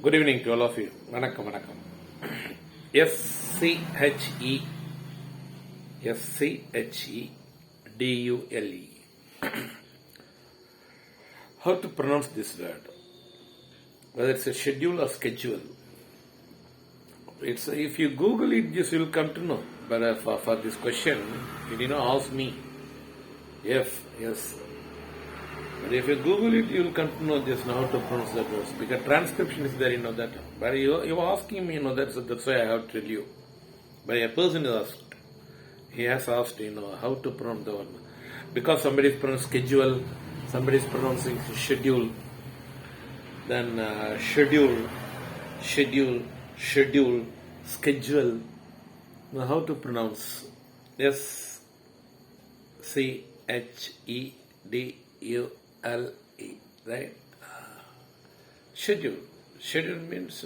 Good evening to all of you. Vanakkam, vanakkam. SCHE. How to pronounce this word? Whether it's a schedule or schedule. If you Google it, this will come to know. But for this question, you did not ask me. Yes. But if you Google it, you will come to know just how to pronounce that word. Because transcription is there, you know that. But you are asking me, that's why I have to tell you. But a person is asked. He has asked, how to pronounce the word. Because somebody is pronouncing schedule, somebody is pronouncing schedule, then schedule, schedule. Now how to pronounce? SCHEDULE, right? Schedule. Schedule means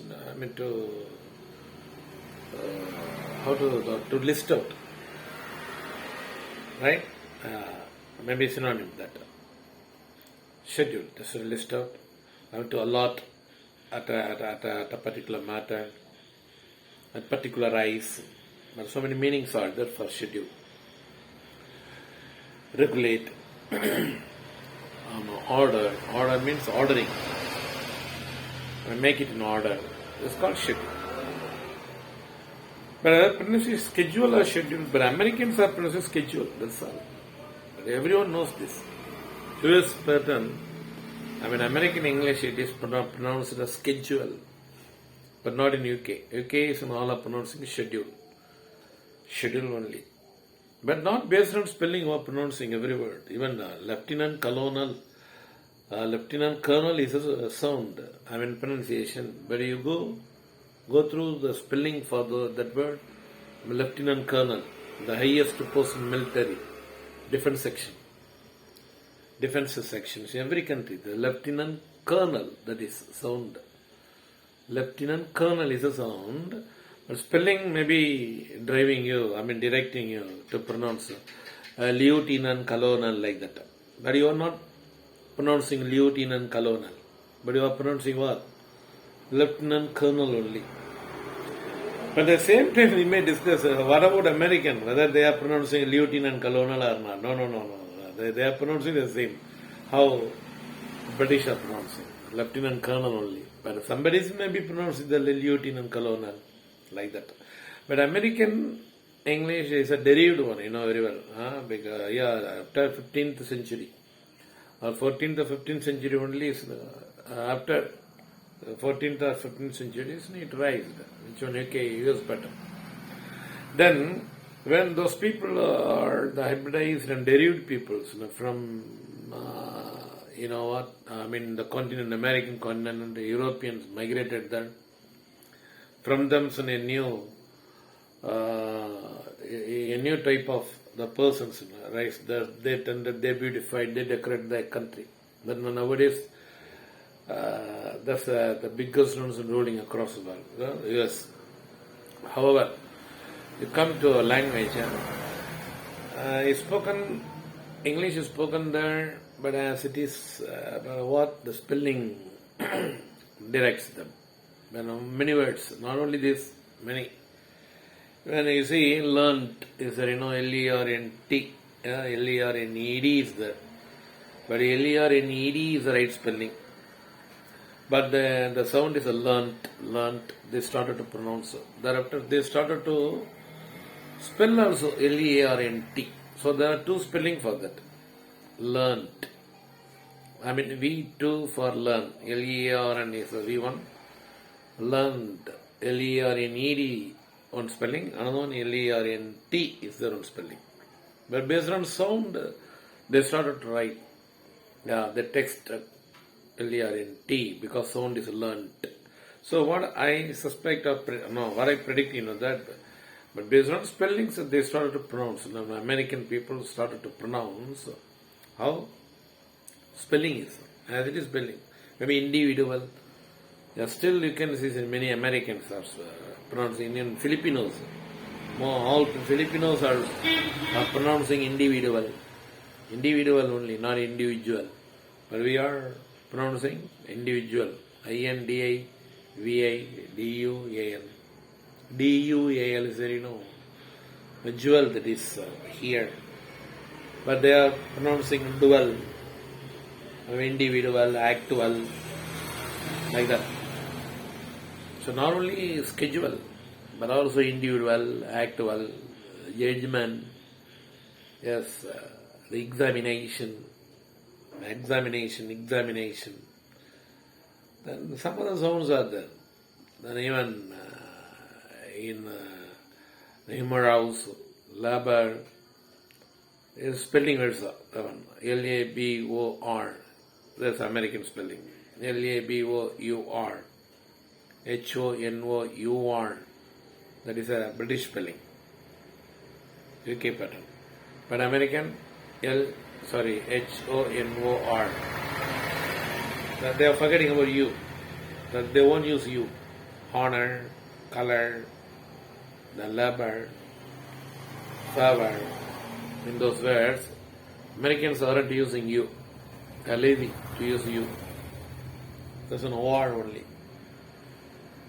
how to list out, right? Maybe synonym that. Schedule, just to list out, how to allot at a particular matter, and particularize. But so many meanings are there for schedule. Regulate. Order. Order means ordering. Make it in order. It's called schedule. But pronouncing schedule or schedule. But Americans are pronouncing schedule. That's all. But everyone knows this. US pattern. American English, it is pronounced as schedule. But not in UK. UK is all are pronouncing schedule. Schedule only. But not based on spelling or pronouncing every word. Even lieutenant colonel is a sound, pronunciation. But you go through the spelling for that word. Lieutenant colonel, the highest post in military, defense section. Defense sections in every country. The lieutenant colonel, that is sound. Lieutenant colonel is a sound. But spelling may be driving you, directing you to pronounce lieutenant colonel like that. But you are not pronouncing lieutenant colonel. But you are pronouncing what? Lieutenant colonel only. But at the same time, we may discuss what about American, whether they are pronouncing lieutenant colonel or not. No. They are pronouncing the same. How British are pronouncing. Lieutenant colonel only. But somebody may be pronouncing the lieutenant colonel. Like that. But American English is a derived one, very well. Because, after 15th century or 14th or 15th century only is after 14th or 15th century it rised, which one UK, US pattern. Then, when those people are the hybridized and derived peoples from, the continent, American continent, the Europeans migrated there. From them, a new type of the persons, right? They beautified, they decorate their country. But nowadays, that's the biggest ones ruling across the world, US. However, you come to a language, English is spoken there, but as it is, what the spelling directs them. Many words, not only this, many. When you see learnt is there, L-E-R-N-T, L-E-R-N-E-D is there. But L-E-R-N-E-D is the right spelling. But the sound is a learnt, they started to pronounce. Thereafter, they started to spell also L-E-A-R-N-T. So there are two spelling for that. Learnt. V2 for learn. L-E-A-R-N is a V1. Learned, L-E-R-N-E-D on spelling, another one L-E-R-N-T is their own spelling. But based on sound, they started to write the text L-E-R-N-T because sound is learned. So what I suspect what I predict, that. But based on spellings, they started to pronounce. Now, American people started to pronounce how spelling is, as it is spelling. Maybe individual. Still you can see many Americans are pronouncing in Filipinos. All Filipinos are pronouncing individual. Individual only, not individual. But we are pronouncing individual. V-I-D-U-A-L. D-U-A-L is there, a jewel that is here. But they are pronouncing dual, individual, actual, like that. So not only schedule, but also individual, actual, judgment, yes, the examination. Then some other sounds are there. Then even in the humor house, labor, is spelling also. L-A-B-O-R. That's American spelling. L-A-B-O-U-R. H-O-N-O-U-R. That is a British spelling. UK pattern. But American, H-O-N-O-R. That they are forgetting about you. That they won't use you. Honor, color, the labor, favor. In those words, Americans aren't using you. They are lazy to use you. There's an OR only.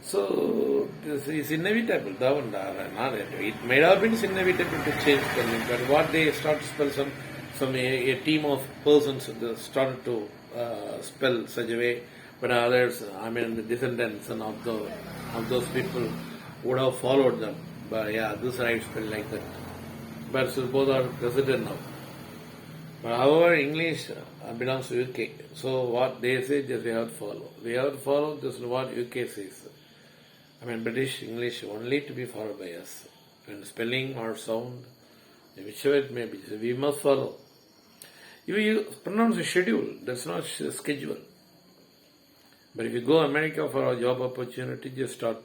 So this is inevitable. It may have been inevitable to change spelling, but what they start to spell a team of persons started to spell such a way, but others, the descendants and of those people would have followed them. But yeah, this right spell like that. But so both are resident now. But however, English belongs to UK. So what they say, just we have to follow. We have to follow this is what UK says. British English only to be followed by us. When spelling or sound, whichever it may be, so we must follow. If you pronounce a schedule, that's not a schedule. But if you go America for a job opportunity, just start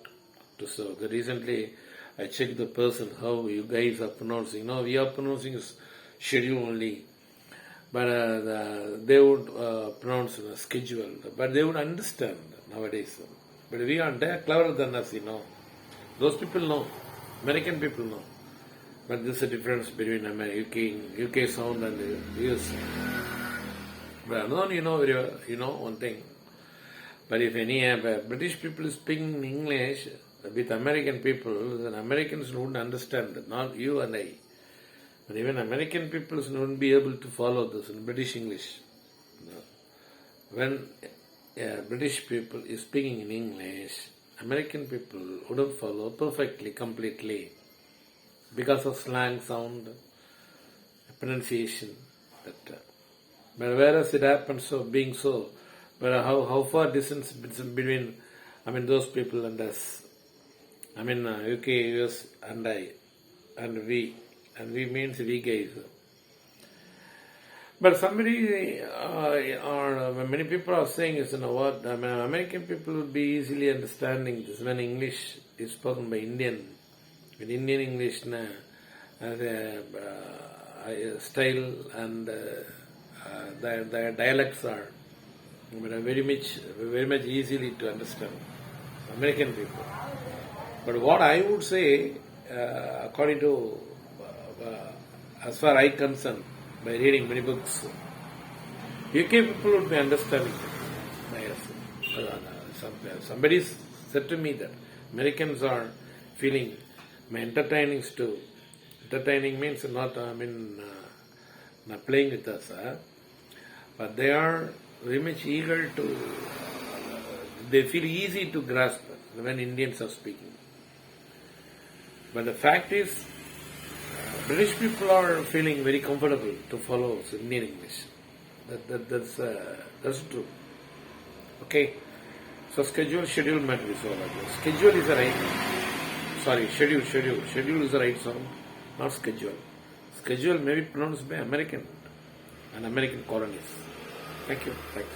to serve. Recently, I checked the person, how you guys are pronouncing. No, we are pronouncing schedule only. But they would pronounce a schedule. But they would understand nowadays. But they are cleverer than us, Those people know. American people know. But there's a difference between UK sound and the US sound. But another very well, one thing. But if any British people speaking English with American people, then Americans wouldn't understand it, not you and I. But even American people wouldn't be able to follow this in British English. When British people is speaking in English, American people wouldn't follow perfectly, completely, because of slang sound, pronunciation. But whereas it happens being so, but how far distance between those people and us? UK, US, and I, and we means we guys. But many people are saying is, American people would be easily understanding this when English is spoken by Indian. In Indian English, has a style and their dialects are very much easily to understand. American people. But what I would say, according to, as far as I concerned, by reading many books, UK people would be understanding it. Somebody said to me that Americans are feeling entertaining too. Entertaining means not playing with us, but they are very much eager to. They feel easy to grasp when Indians are speaking. But the fact is, British people are feeling very comfortable to follow Indian English. That's true. Okay. So schedule matter is all about. Schedule is the right. Schedule is the right sound, not schedule. Schedule may be pronounced by American and American colonies. Thank you. Thanks.